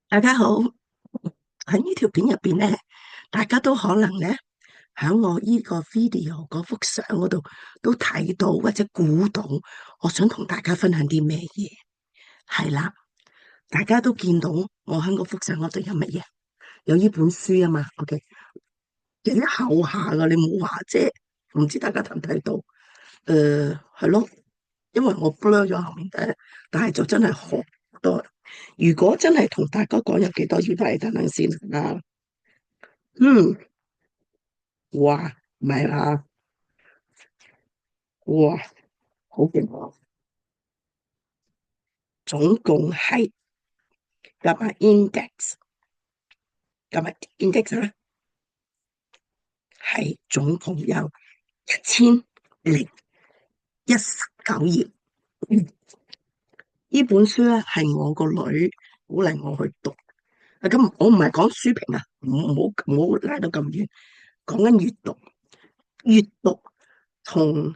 大家好，喺呢條片入邊咧，大家都可能咧喺我呢個 video 嗰幅相嗰度都睇到或者估到，我想同大家分享啲咩嘢？係啦，大家都見到我喺嗰幅相嗰度有乜嘢？有呢本書啊嘛，OK，幾厚下噶，你冇話啫，唔知大家睇唔睇到？係咯，因為我 blur 咗後面嘅，但係就真係好多。如果真係同大家講有幾多要睇，等等先啊。嗯，哇，唔係啦，哇，好勁喎！總共係夾埋 index，夾埋 index 咧，係總共有1019頁。呢本書咧係我個女鼓勵我去讀。啊，咁我唔係講書評啊，唔好拉到咁遠，講緊閱讀。閱讀同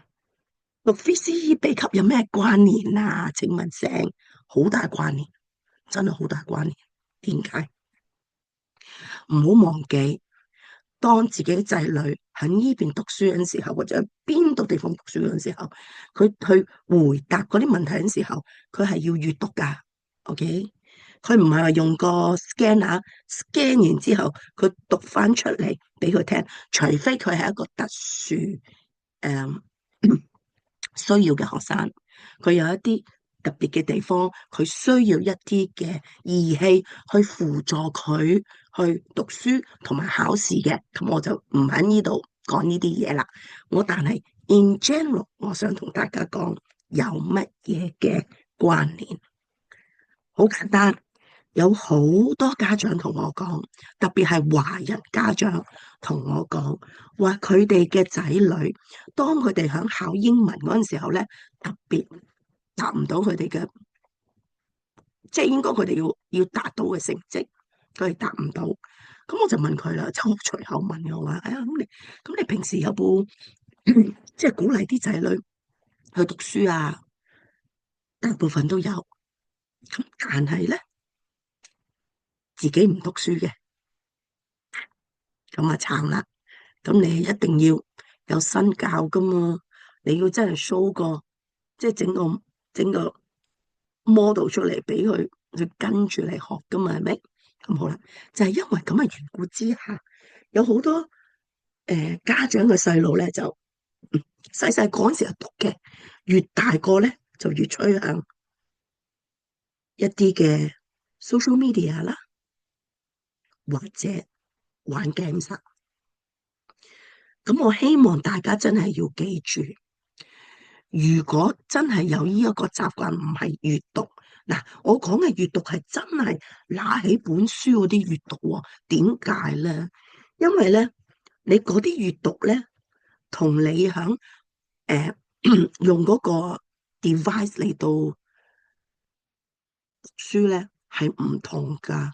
讀 VCE 秘笈有咩關聯啊？請問聲，好大關聯，真係好大關聯。點解？唔好忘記，當自己仔女喺呢邊讀書嗰陣時候，或者喺邊度地方讀書嗰陣時候，佢去回答嗰啲問題嗰陣時候，佢係要閱讀噶，OK？佢唔係話用個 scan 完之後，佢讀翻出嚟俾佢聽，除非佢係一個特殊誒、需要嘅學生，佢有一啲特別嘅地方，佢需要一啲嘅儀器去輔助佢去讀書同埋考試嘅，咁我就唔喺呢度講呢啲嘢啦。但係 in general，我想同大家講有乜嘢嘅關聯，好簡單。有好多家長同我講，特別係華人家長同我講，話佢哋嘅仔女，當佢哋響考英文嗰陣時候咧，特別達唔到佢哋嘅，即係應該佢哋要達到嘅成績，佢係達唔到。咁我就問佢啦，就隨口問我話，哎呀，咁你平時有冇即係鼓勵啲仔女去讀書啊？大部分都有，咁但係咧自己唔讀書嘅，咁啊慘啦。咁你一定要有身教噶嘛，你要真係 show 個，即係整個 model 出嚟俾佢去跟住嚟學噶嘛，係咪？咁好啦，就係因為咁嘅緣故之下，有好多家長嘅細路咧就細細個嗰陣時候讀嘅，越大個咧就越趨向一啲嘅 social media 啦，或者玩 games 啦。咁我希望大家真係要記住。如果真係有呢一個習慣，唔係閱讀，嗱，我講嘅閱讀係真係拿起本書嗰啲閱讀喎。點解咧？因為咧，你嗰啲閱讀咧，同你響誒用嗰個 device 嚟到讀書咧係唔同噶。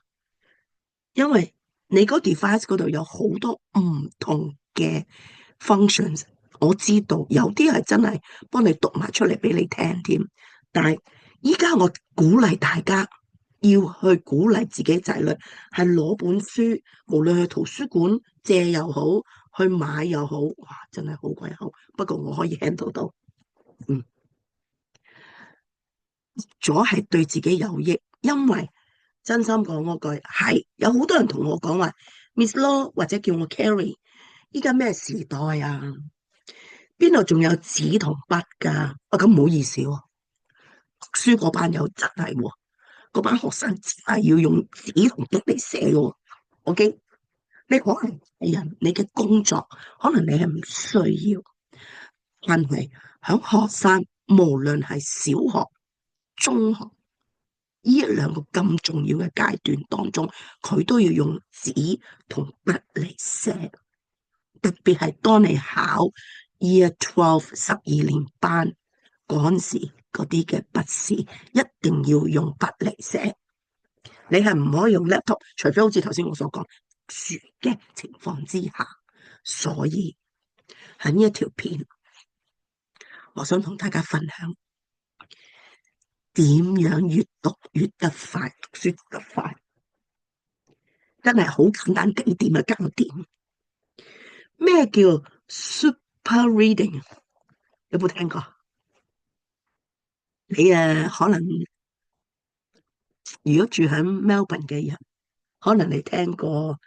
因為你嗰 device 嗰度有好多唔同嘅 functions，我知道有啲係真係幫你讀埋出嚟俾你聽添。但係依家我鼓勵大家要去鼓勵自己仔女，係攞本書，無論去圖書館借又好，去買又好，哇，真係好鬼好。不過我可以 handle 到，嗯，咗係對自己有益，因為真心講嗰句係有好多人同我講話，Miss Law 或者叫我 Carrie，依家咩時代啊？邊度仲有紙同筆噶？啊，咁唔好意思喎，讀書嗰班友真係喎，嗰班學生真係要用紙同筆嚟寫嘅。OK，你可能係人，你嘅工作可能你係唔需要，但係響學生無論係小學、中學。呢一兩個咁重要嘅階段當中，佢都要用紙同筆嚟寫，特別係當你考 Year 1212年班嗰陣時，嗰啲嘅筆試一定要用筆嚟寫，你係唔可以用 laptop，除非好似頭先我所講書嘅情況之下。所以喺呢一條片，我想同大家分享點樣閱讀閱得快，讀書讀得快。真係好簡單幾點嘅搞掂。咩叫 super reading？有冇聽過？你可能如果住喺 Melbourne 嘅人，可能你聽過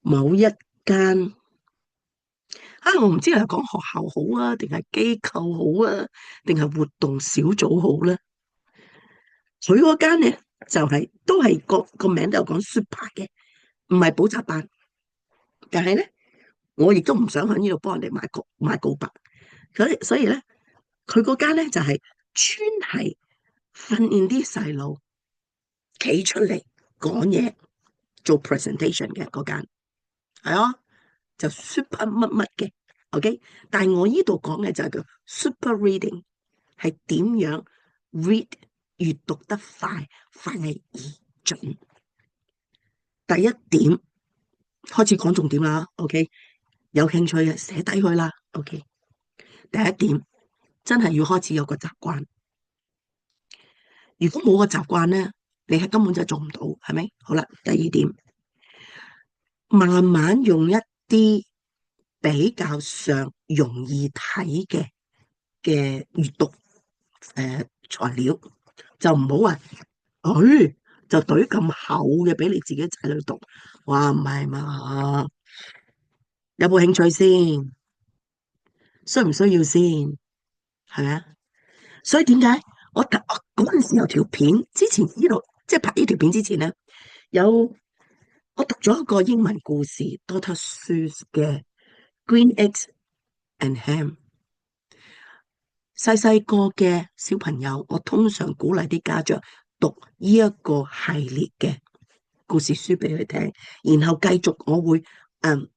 某一間我唔知係講學校好啊，定係機構好啊，定係活動小組好咧？佢嗰間咧就都係個名都有講 super 嘅，唔係補習班。但係咧，我亦都唔想喺呢度幫人哋賣告白，所以咧，佢嗰間咧就係專係訓練啲細路企出嚟講嘢做 presentation 嘅嗰間，係啊，就 super 乜乜嘅，OK。但係我呢度講嘅就係叫 super reading，係點樣 read 閱讀得快，快而準。第一點開始講重點啦，OK。有興趣嘅寫低佢啦，OK。第一點真係要開始有個習慣，如果冇個習慣咧，你係根本就做唔到，係咪？好啦，第二點，慢慢用一啲比較上容易睇嘅閱讀材料，就唔好話，就懟咁厚嘅俾你自己仔女讀，哇唔係嘛？有冇興趣先？需唔需要先？係咪啊？所以點解我嗰陣時有條片，之前呢度即係拍呢條片之前咧，我讀咗一個英文故事，Dr. Seuss 嘅《Green Eggs and Ham》。細細個嘅小朋友，我通常鼓勵啲家長讀呢一個系列嘅故事書俾佢聽，然後繼續我會嗯。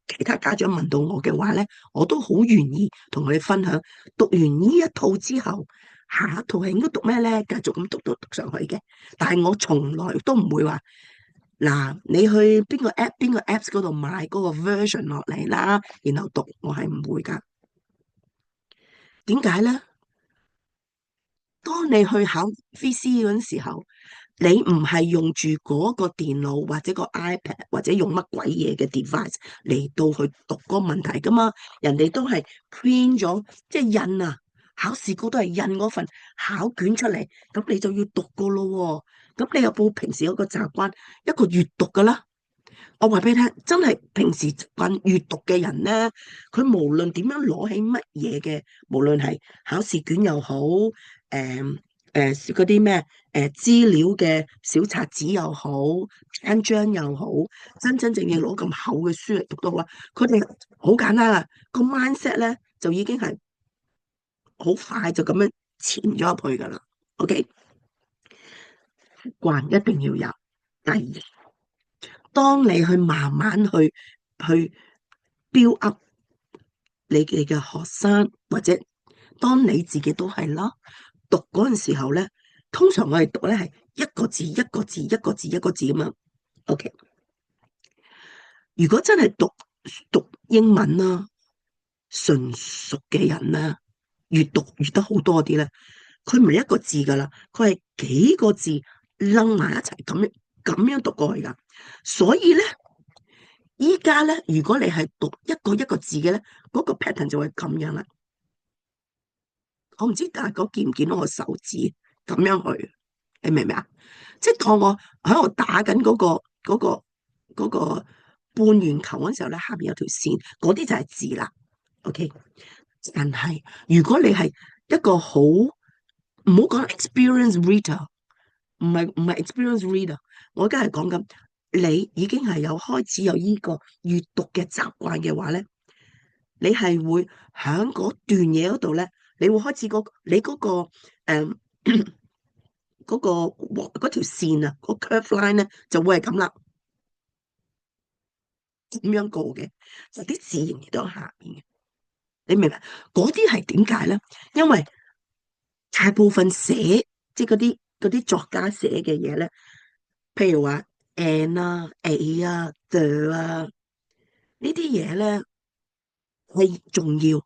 其他家長問到我嘅話咧，我都好願意同佢哋分享。讀完呢一套之後，下一套係應該讀咩咧？繼續咁讀上去嘅。但係我從來都唔會話嗱，你去邊個 apps 嗰度買嗰個 version 落嚟啦，然後讀。我係唔會噶。點解咧？當你去考 VC 嗰陣時候，你唔係用住嗰個電腦或者個 iPad 或者用乜鬼嘢嘅 device 嚟到去讀嗰個問題噶嘛？人哋都係 print 咗，即係印啊，考試局都係印嗰份考卷出嚟，咁你就要讀噶咯喎。咁你有冇平時有個習慣一個閱讀噶啦？我話俾你聽，真係平時習慣閱讀嘅人咧，佢無論點樣攞起乜嘢嘅，無論係考試卷又好，嗰啲咩資料嘅小冊子又好，單張又好，真真正正攞咁厚嘅書嚟讀嘅話，佢哋好簡單啦，個 mindset 咧就已經係好快就咁樣潛咗入去噶啦。OK，慣一定要有。第二，當你去慢慢去 build up 你哋嘅學生，或者當你自己都係啦，讀嗰陣時候咧，通常我哋讀咧係一個字一個字一個字一個字咁樣。OK，如果真係讀英文啦，純熟嘅人啦，閱讀閱得好多啲咧，佢唔係一個字噶啦，佢係幾個字掕埋一齊咁樣讀過去噶。所以咧，依家咧，如果你係讀一個一個字嘅咧，嗰個 pattern 就會咁樣啦。我唔知大家見唔見到我手指咁樣去，你明唔明啊？即係當我喺度打緊嗰個半圓球嗰時候咧，下面有條線，嗰啲就係字啦。OK，但係如果你係一個唔好講 experience reader，唔係 experience reader，我而家係講緊你已經係開始有呢個閱讀嘅習慣嘅話咧，你係會喺嗰段嘢嗰度咧，你會開始你誒嗰條線啊，個 curve line 咧就會係咁啦，咁樣過嘅，就啲字仍然都喺下面嘅，你明唔明？嗰啲係點解咧？因為大部分即係嗰啲作家寫嘅嘢咧，譬如話 and 啊、a 啊、the 啊呢啲嘢咧係重要，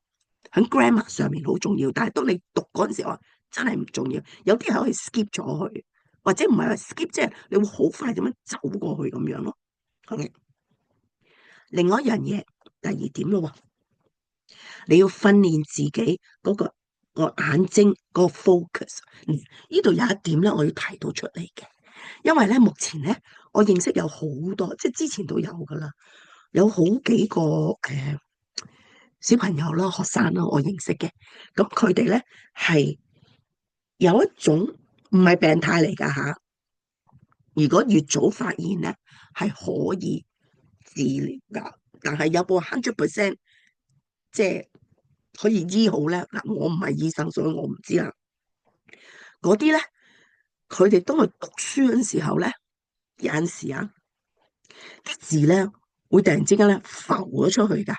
喺 grammar 上面好重要，但係當你讀嗰陣時候，真係唔重要，有啲係可以 skip 咗佢。或者唔係話 skip，即係你會好快咁樣走過去咁樣咯。OK，另外一樣嘢，第二點咯，你要訓練自己個眼睛個 focus。呢度有一點咧，我要提到出嚟嘅，因為咧目前咧我認識有好多，即係之前都有噶啦，有好幾個小朋友啦、學生啦，我認識嘅，咁佢哋咧係有一種唔係病態嚟噶吓，如果越早發現咧係可以治療噶，但係有冇100%即係可以醫好咧？嗱，我唔係醫生，所以我唔知啦。嗰啲咧，佢哋當佢讀書嗰陣時候咧，有陣時啊，啲字咧會突然之間咧浮咗出去噶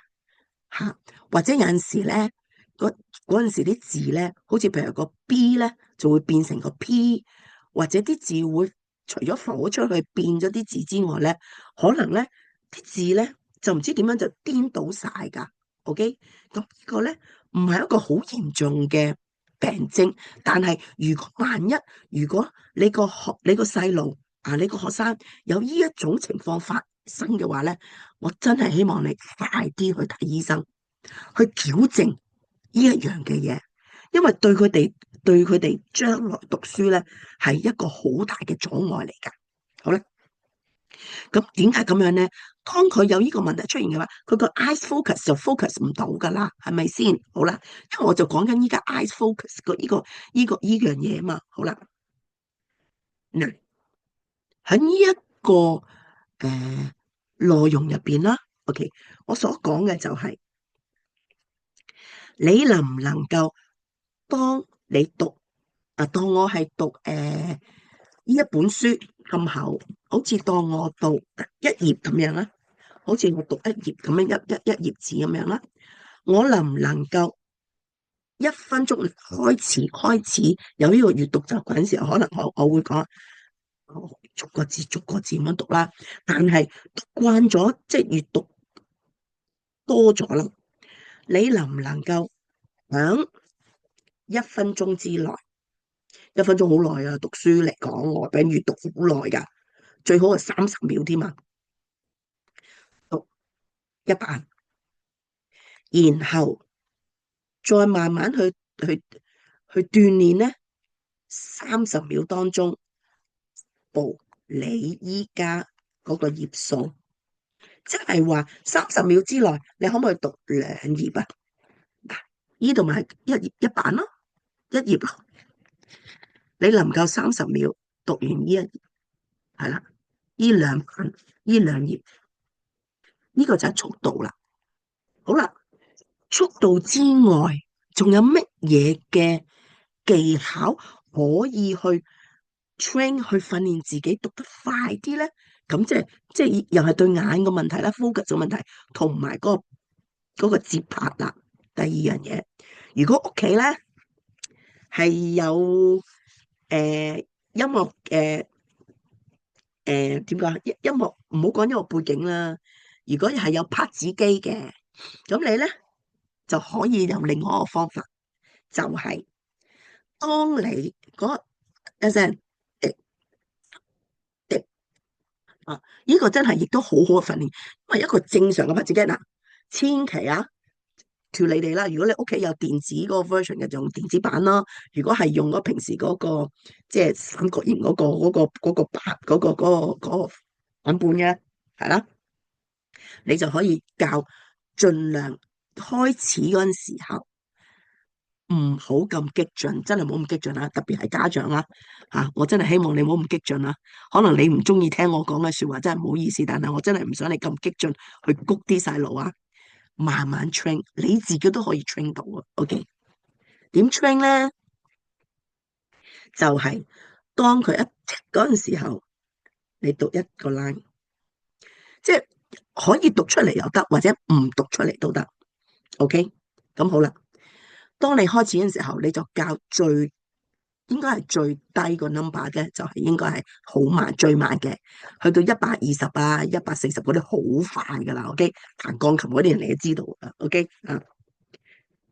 吓，或者有陣時咧，嗰陣時啲字咧，好似譬如個 B 咧，就會變成個 P，或者啲字會除咗浮咗出去變咗啲字之外咧，可能咧啲字咧就唔知點樣就顛倒晒噶。OK，咁呢個咧唔係一個好嚴重嘅病徵，但係如果萬一如果你個細路啊，你個學生有呢一種情況發生嘅話咧，我真係希望你快啲去睇醫生，去矯正呢一樣嘅嘢，因為對佢哋將來讀書咧係一個好大嘅阻礙嚟噶。好啦，咁點解咁樣咧？當佢有呢個問題出現嘅話，佢個 eyes focus 就 focus 唔到噶啦，係咪先？好啦，因為我就講緊依家 eyes focus 呢樣嘢嘛。好啦，嗱喺呢一個內容入邊啦，OK，我所講嘅就係你能唔能夠當你讀當我係讀呢一本書咁厚，好似當我讀一頁咁樣啦，好似我讀一頁咁樣一頁紙咁樣啦，我能唔能夠1分鐘開始有呢個閱讀習慣嘅時候，可能我會講逐個字逐個字咁樣讀啦，但係讀慣咗即係閱讀多咗啦，你能唔能夠響1分鐘之內？1分鐘好耐啊，讀書嚟講，我比閱讀好耐噶，最好係30秒添啊，讀一版，然後再慢慢去鍛煉咧，30秒當中報你依家嗰個頁數，即係話30秒之內，你可唔可以讀2頁啊？呢度咪一版咯，一頁咯，你能夠30秒讀完呢一頁，係啦，呢兩版呢2頁，呢個就係速度啦。好啦，速度之外，仲有乜嘢嘅技巧可以去 train 去訓練自己讀得快啲咧？咁即係又係對眼嘅問題啦，focus 嘅問題，同埋嗰個節拍啦。第二樣嘢，如果屋企咧係有音樂點講？音樂唔好講音樂背景啦，如果係有拍子機嘅，咁你咧就可以用另外一個方法，就係當你嗰一聲滴滴呢個真係亦都好好嘅訓練，因為一個正常嘅拍子機嗱，千祈跳你哋啦。如果你屋企有電子嗰個 version 嘅，就用電子版啦。如果係用平時嗰個即係三角形嗰個版本嘅，係啦，你就可以教盡量開始嗰陣時候。唔好咁激進，真係冇咁激進啦，特別係家長啦，我真係希望你唔好咁激進啦。可能你唔中意聽我講嘅說話，真係唔好意思，但係我真係唔想你咁激進去谷啲細路啊。慢慢 train，你自己都可以 train 到啊。OK，點 train 咧？就係當佢一嗰陣時候，你讀一個 line，即係可以讀出嚟又得，或者唔讀出嚟都得。OK，咁好啦。當你開始嘅時候，你就教應該係最低個 number 嘅，就係應該係好慢，最慢嘅，去到120啊、140嗰啲好快噶啦。OK，彈鋼琴嗰啲人你都知道啊。OK 啊，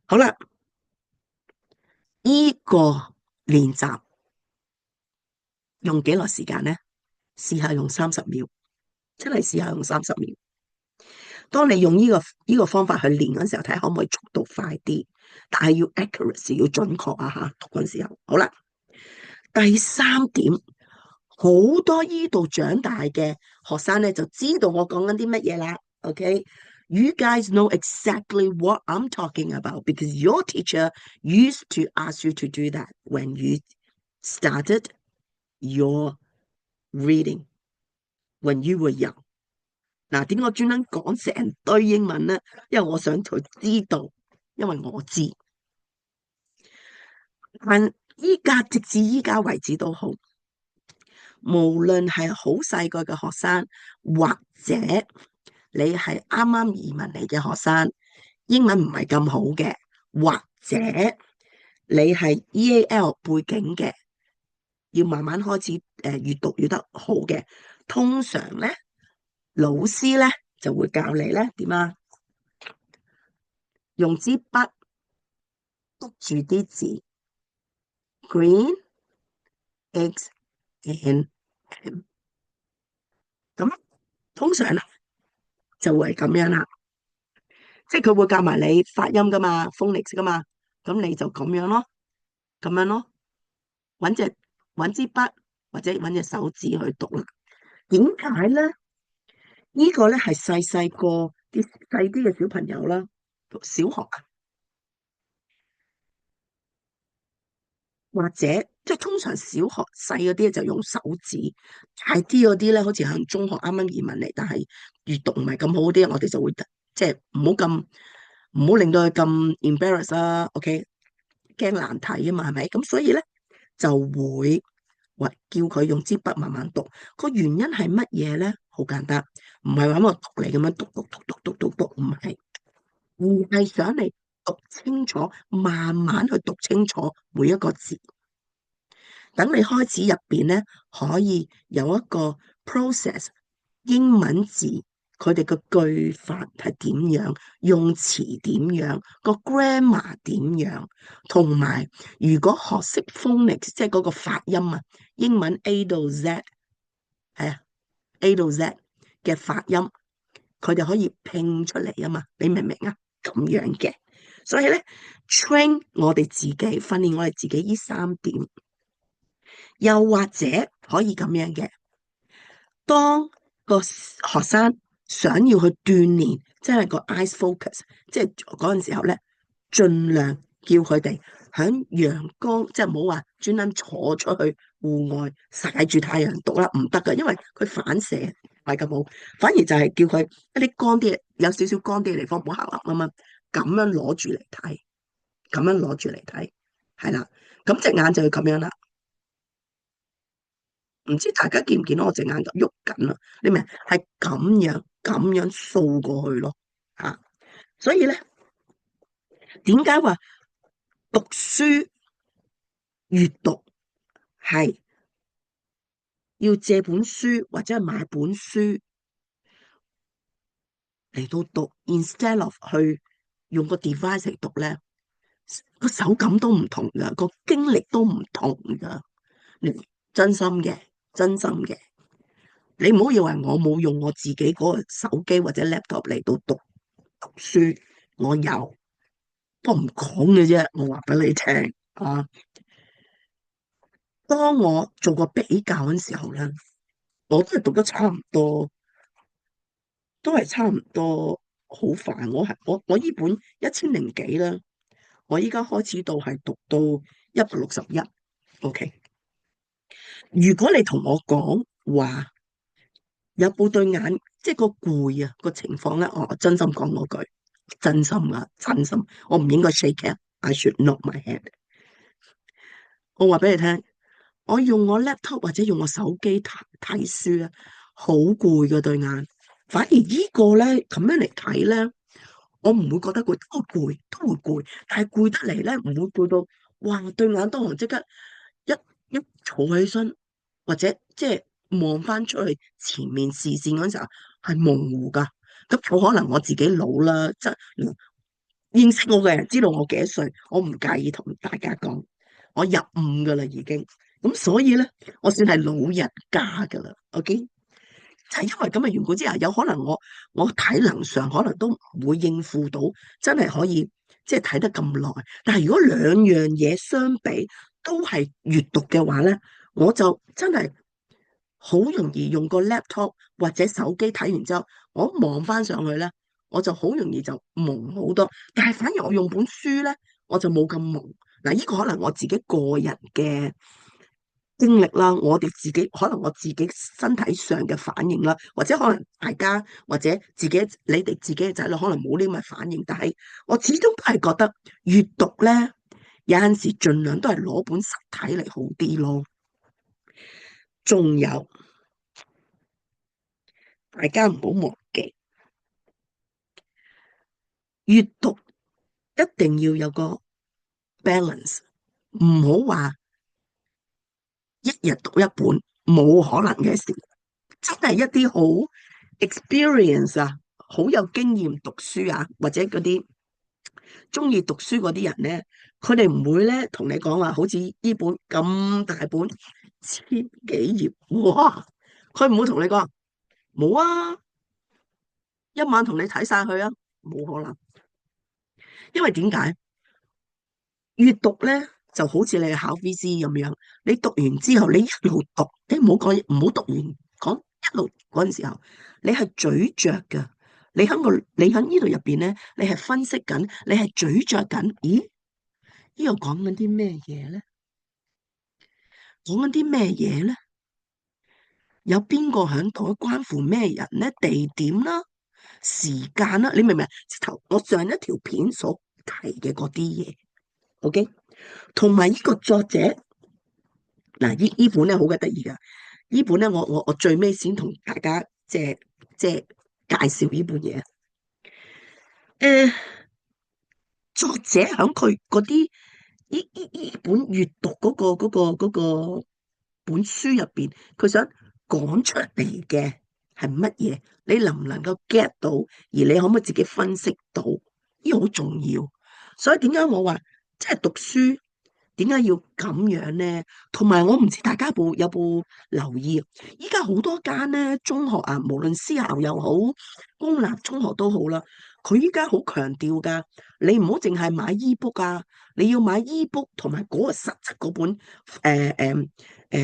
好啦，呢個練習用幾耐時間呢？試下用30秒，真係試下用30秒。當你用呢個方法去練嗰陣時候，睇下可唔可以速度快啲，但係要 accuracy 要準確啊吓，讀嗰陣時候。好啦，第三點，好多依度長大嘅學生咧就知道我講緊啲乜嘢啦。OK，you guys know exactly what I'm talking about because your teacher used to ask you to do that when you started your reading when you were young。嗱，點解我專登講成堆英文咧？因為我想佢知道，因為我知。但直至依家為止都好，無論係好細個嘅學生，或者你係啱啱移民嚟嘅學生，英文唔係咁好嘅，或者你係 EAL 背景嘅，要慢慢開始閱讀閱得好嘅，通常咧老師咧就會教你咧點啊，用支筆篤住啲字 ，green eggs and ham。咁通常咧就會係咁樣啦，即係佢會教埋你發音噶嘛，phonics噶嘛，咁你就咁樣咯，咁樣咯，搵支筆或者搵隻手指去讀啦。點解咧？呢個咧係細個啲細啲嘅小朋友啦，讀小學啊，或者即係通常小學細嗰啲就用手指，大啲嗰啲咧，好似喺中學啱啱移民嚟，但係閱讀唔係咁好啲，我哋就會即係唔好令到佢咁 embarrass 啦。OK，驚難睇啊嘛，係咪？咁所以咧就會叫佢用支筆慢慢讀。個原因係乜嘢咧？好簡單，唔係話我讀嚟咁樣讀，唔係，而係想你讀清楚，慢慢去讀清楚每一個字。等你開始入邊咧，可以有一個 process，英文字佢哋個句法係點樣，用詞點樣，個 grammar 點樣，同埋如果學識 phonics，即係嗰個發音啊，英文 A 到 Z 係啊 A 到 Z 嘅發音，佢哋可以拼出嚟啊嘛，你明唔明啊？咁樣嘅，所以咧 train 我哋自己，訓練我哋自己呢3點。又或者可以咁樣嘅，當個學生想要去鍛煉，即係個 eyes focus，即係嗰陣時候咧，盡量叫佢哋喺陽光，即係唔好話專登坐出去戶外曬住太陽讀啦，唔得噶，因為佢反射唔係咁好，反而就係叫佢一啲乾啲，有少少乾啲嘅地方，唔好黑暗啊嘛，咁樣攞住嚟睇，咁樣攞住嚟睇，係啦，咁隻眼就要咁樣啦。唔知大家見唔見到我隻眼咁喐緊啊？你明係咁樣掃過去咯，吓！所以咧，點解話讀書閱讀係要借本書或者係買本書嚟到讀，instead of 去用個 device 嚟讀咧，個手感都唔同噶，個經歷都唔同噶。真心嘅，真心嘅。你唔好以為我冇用我自己嗰個手機或者 laptop 嚟到讀書，我有，不過唔講嘅啫。我話俾你聽啊，當我做個比較嗰時候咧，我都係讀得差唔多，都係差唔多，好煩。我呢本1000幾啦，我依家開始到係讀到161。OK，如果你同我講話，有冇對眼，即係個攰啊個情況咧？我真心講嗰句，真心啊，真心，我唔應該 shake hand，I should knock my head。我話俾你聽，我用我 laptop 或者用我手機睇書啊，好攰噶對眼。反而呢個咧咁樣嚟睇咧，我唔會覺得攰，都會攰，但係攰得嚟咧，唔會攰到哇對眼都紅，即刻一坐起身，或者即係望翻出去前面視線嗰陣時候係模糊噶。咁好可能我自己老啦，即係認識我嘅人知道我幾多歲，我唔介意同大家講，我入伍噶啦已經，咁所以咧，我算係老人家噶啦，OK？就係因為咁嘅緣故之下，有可能我體能上可能都唔會應付到，真係可以即係睇得咁耐。但係如果兩樣嘢相比都係閱讀嘅話咧，我就真係好容易用個 laptop 或者手機睇完之後，我望翻上去咧，我就好容易就蒙好多。但係反而我用本書咧，我就冇咁蒙。嗱，呢個可能我自己個人嘅經歷啦，我哋自己可能我自己身體上嘅反應啦，或者可能大家或者你哋自己嘅仔女可能冇呢咁嘅反應，但係我始終都係覺得閱讀咧，有陣時盡量都係攞本實體嚟好啲咯。仲有，大家唔好忘記，閱讀一定要有個 balance，唔好話一日讀一本，冇可能嘅事。真係一啲好 experience 啊，好有經驗讀書啊，或者嗰啲中意讀書嗰啲人咧，佢哋唔會咧同你講話，好似呢本咁大本千幾頁，哇！佢唔會同你講冇啊，一晚同你睇晒佢啊，冇可能。因為點解？閱讀咧就好似你去考 VC 咁樣，你讀完之後，你一路讀，你唔好講，唔好讀完講一路嗰陣時候，你係咀嚼噶，你喺呢度入邊咧，你係分析緊，你係咀嚼緊，咦？呢度講緊啲咩嘢咧？講緊啲咩嘢咧？有邊個喺度？關乎咩人咧？地點啦，時間啦，你明唔明？直頭我上一條片所提嘅嗰啲嘢，OK，同埋呢個作者。嗱，呢本咧好鬼得意噶，呢本咧我最尾先同大家即係介紹呢本嘢。誒、作者喺佢嗰啲呢本閱讀嗰個本書入邊，佢想講出嚟嘅係乜嘢？你能唔能夠 get 到？而你可唔可以自己分析到？呢個好重要。所以點解我話即係讀書？點解要咁樣咧？同埋我唔知大家有冇留意，依家好多間咧中學啊，無論私校又好，公立中學都好啦，佢依家好強調噶，你唔好淨係買 e-book 啊，你要買 e-book 同埋嗰個實質嗰本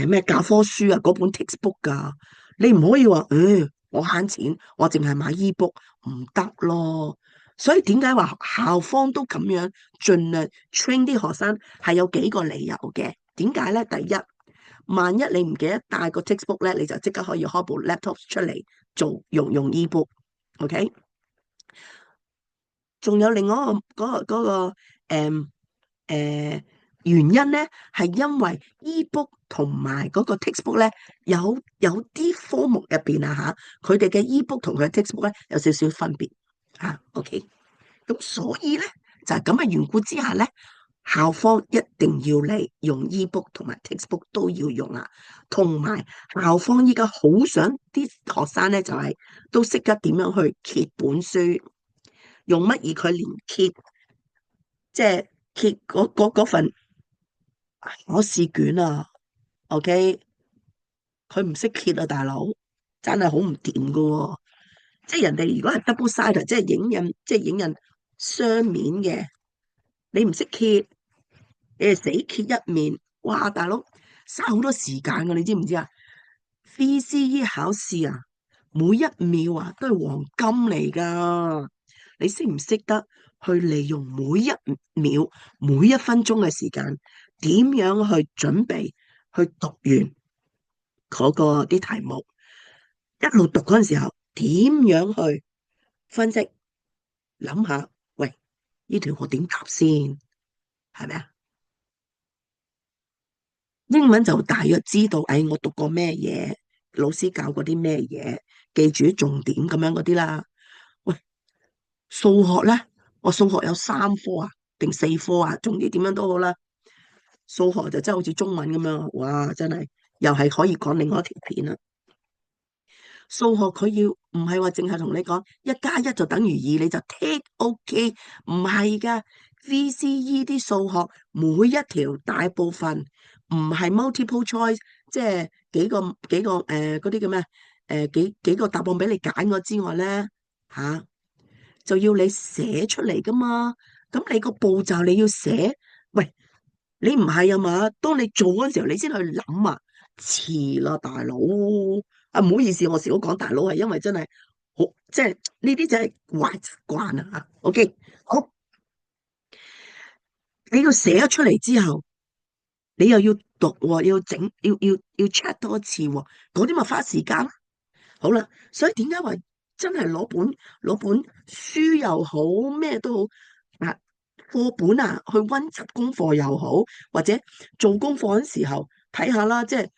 咩教科書啊，嗰本 textbook 噶，你唔可以話我慳錢，我淨係買 e-book 唔得咯。所以點解話校方都咁樣盡量 train 啲學生係有幾個理由嘅？點解咧？第一，萬一你唔記得帶個 textbook 咧，你就即刻可以開部 laptop 出嚟做用 e-book，OK？仲有另外一個誒原因咧，係因為 e-book 同埋嗰個 textbook 咧有啲科目入邊啊嚇，佢哋嘅 e-book 同佢嘅 textbook 咧有少少分別嚇，OK？咁所以咧就係咁嘅緣故之下咧，校方一定要嚟用 e-book 同埋 textbook 都要用啊，同埋校方依家好想啲學生咧就係都識得點樣去揭本書，用乜嘢佢連揭即係揭嗰份考試卷啊，OK，佢唔識揭啊，大佬真係好唔掂噶喎！即係人哋如果係 double side，即係影印雙面嘅，你唔識揭，你係死揭一面，哇！大佬嘥好多時間噶，你知唔知啊？VCE 考試啊，每一秒啊都係黃金嚟噶，你識唔識得去利用每一秒、每一分鐘嘅時間，點樣去準備去讀完嗰個啲題目？一路讀嗰陣時候，點樣去分析？諗下，喂，呢條我點答先？係咪啊？英文就大約知道，我讀過咩嘢，老師教過啲咩嘢，記住啲重點咁樣嗰啲啦。喂，數學咧，我數學有3科啊，定4科啊，總之點樣都好啦。數學就真係好似中文咁樣，哇，真係又係可以講另外一條片啦。數學佢要唔係話淨係同你講1+1就等於2，你就 take OK，唔係噶。VCE 啲數學每一條大部分唔係 multiple choice，即係幾個嗰啲叫咩？幾個答案俾你揀咗之外咧，吓、就要你寫出嚟噶嘛。咁你個步驟你要寫，喂，你唔係啊嘛？當你做嗰陣時候，你先去諗啊，遲啦，大佬。啊，唔好意思，我少講大佬，係因為真係好，即係呢啲真係壞習慣啊。OK，好，你要寫咗出嚟之後，你又要讀喎，要整，要 check 多一次喎，嗰啲咪花時間。好啦，所以點解話真係攞本書又好，咩都好啊，課本啊，去溫習功課又好，或者做功課嗰時候睇下啦，即係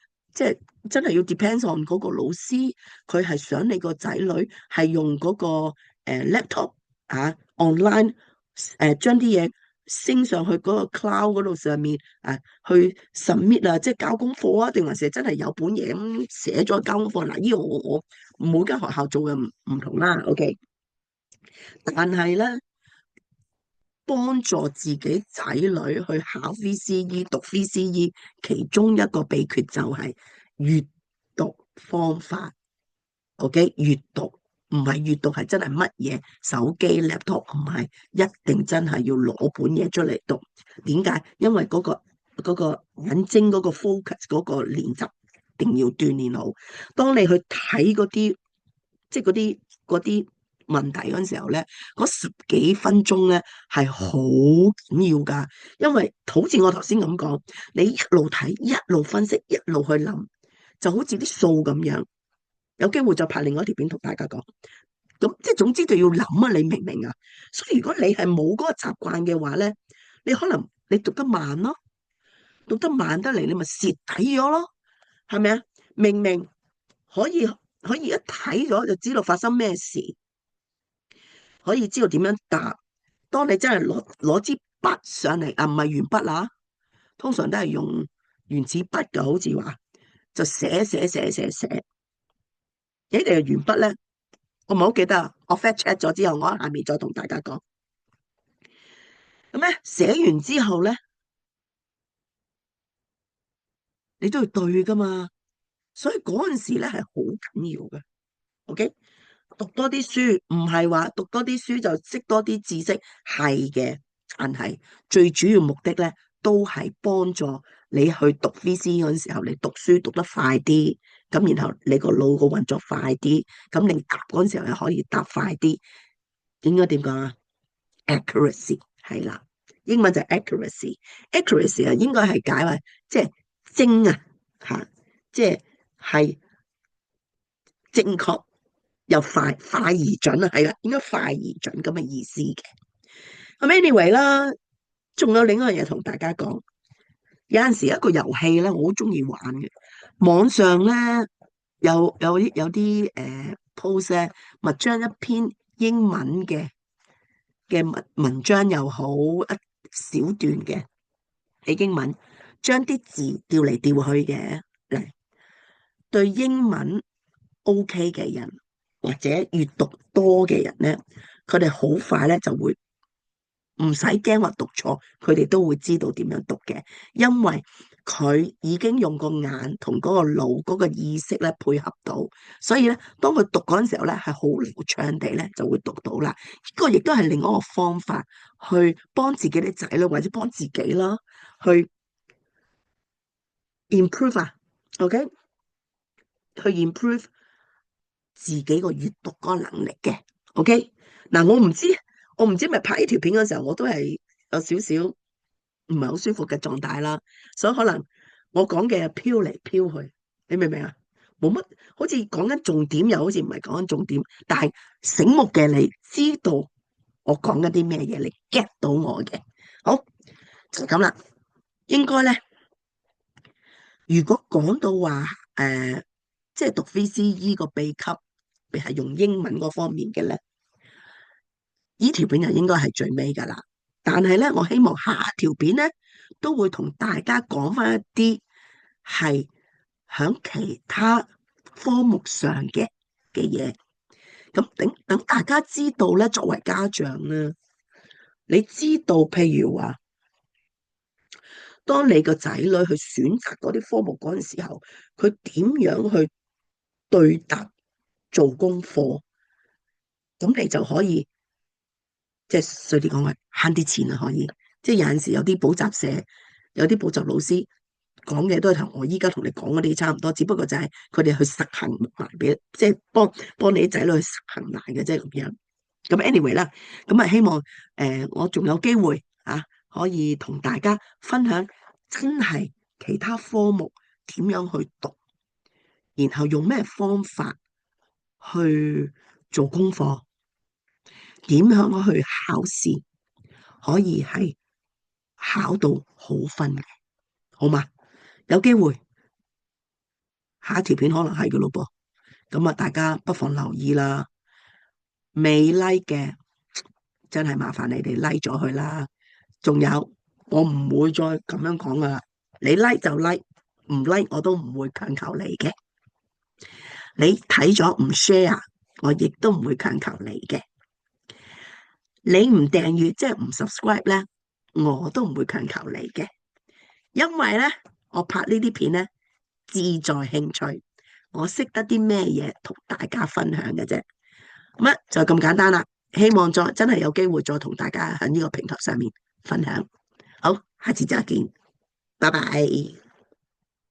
真係要 depends on 嗰個老師，佢係想你個仔女係用嗰個laptop 啊 online 將啲嘢升上去嗰個 cloud 嗰度上面啊，去 submit 啊，即係交功課啊，定還是真係有本嘢咁寫咗交功課？嗱，呢個我每間學校做嘅唔同啦，OK。但係咧，幫助自己仔女去考 VCE、讀 VCE，其中一個秘訣就係閱讀方法。OK，閱讀唔係閱讀係真係乜嘢手機 laptop，唔係一定真係要攞本嘢出嚟讀。點解？因為嗰個眼睛嗰個 focus 嗰個練習一定要鍛煉好。當你去睇嗰啲即係嗰啲問題嗰陣時候咧，嗰十幾分鐘咧係好緊要㗎。因為好似我頭先咁講，你一路睇一路分析一路去諗，就好似啲數咁樣。有機會就拍另外一條片同大家講。咁即係總之就要諗啊，你明唔明啊？所以如果你係冇嗰個習慣嘅話咧，你可能你讀得慢咯，讀得慢得嚟，你咪蝕底咗咯，係咪啊？明明可以一睇咗就知道發生咩事，可以知道點樣答。當你真係攞支筆上嚟啊，唔係鉛筆啦，通常都係用原子筆嘅，好似話就寫。你哋嘅鉛筆咧？我唔係好記得啊，我 fact check 咗之後，我喺下面再同大家講。咁咧寫完之後咧，你都要對噶嘛，所以嗰陣時咧係好緊要嘅。OK，讀多啲書，唔係話讀多啲書就識多啲知識，係嘅，但係最主要目的咧，都係幫助你去讀 VC 嗰陣時候，你讀書讀得快啲，咁然後你個腦個運作快啲，咁你答嗰陣時候又可以答快啲。應該點講啊？accuracy 係啦，英文就係 accuracy，accuracy 啊，應該係解為即係精啊吓，即係正確又快而準啊，係啦，應該快而準咁嘅意思嘅。咁 anyway 啦，仲有另一樣嘢同大家講，有陣時一個遊戲咧，我好中意玩嘅，網上咧有啲post 咧，咪將一篇英文嘅文章又好，一小段嘅英文，將啲字調嚟調去嘅，嚟對英文 OK 嘅人或者閱讀多嘅人咧，佢哋好快咧就會唔使驚話讀錯，佢哋都會知道點樣讀嘅，因為佢已經用個眼同嗰個腦嗰個意識咧配合到，所以咧當佢讀嗰陣時候咧係好流暢地咧就會讀到啦。呢個亦都係另外一個方法去幫自己啲仔女或者幫自己啦，去 improve 啊，OK，去 improve 自己個閱讀嗰個能力嘅，OK。嗱，我唔知咪拍呢條片嗰時候，我都係有少少唔係好舒服嘅狀態啦，所以可能我講嘅飄嚟飄去，你明唔明啊？冇乜，好似講緊重點，又好似唔係講緊重點，但係醒目嘅你知道我講緊啲咩嘢，你 get 到我嘅，好就咁啦。應該咧，如果講到話即係讀 VCE 個秘笈，係用英文嗰方面嘅咧，呢條片就應該係最尾噶啦。但係咧，我希望下條片咧都會同大家講翻一啲係響其他科目上嘅嘢。咁等大家知道咧，作為家長咧，你知道譬如話當你個仔女去選擇嗰啲科目嗰陣時候，佢點樣去對答做功課，咁你就可以即係碎啲講係慳啲錢啊！可以，即係有陣時有啲補習社、有啲補習老師講嘅都係同我依家同你講嗰啲差唔多，只不過就係佢哋去實行埋俾，即係幫你啲仔女去實行埋嘅啫咁樣。咁 anyway 啦，咁啊希望我仲有機會啊，可以同大家分享真係其他科目點樣去讀，然後用咩方法去做功課，點樣去考試，可以係考到好分嘅，好嘛？有機會下一條片可能係嘅咯噃，咁啊大家不妨留意啦。未 like 嘅真係麻煩你哋 like 咗佢啦。仲有我唔會再咁樣講噶啦，你 like 就 like，唔 like 我都唔會強求你嘅。你睇咗唔 share，我亦都唔會強求你嘅。你唔訂閱即係唔 subscribe 咧，我都唔會強求你嘅。因為咧，我拍呢啲片咧，志在興趣，我識得啲咩嘢同大家分享嘅啫。咁啊，就咁簡單啦。希望再真係有機會再同大家喺呢個平台上面分享。好，下次再見，拜拜。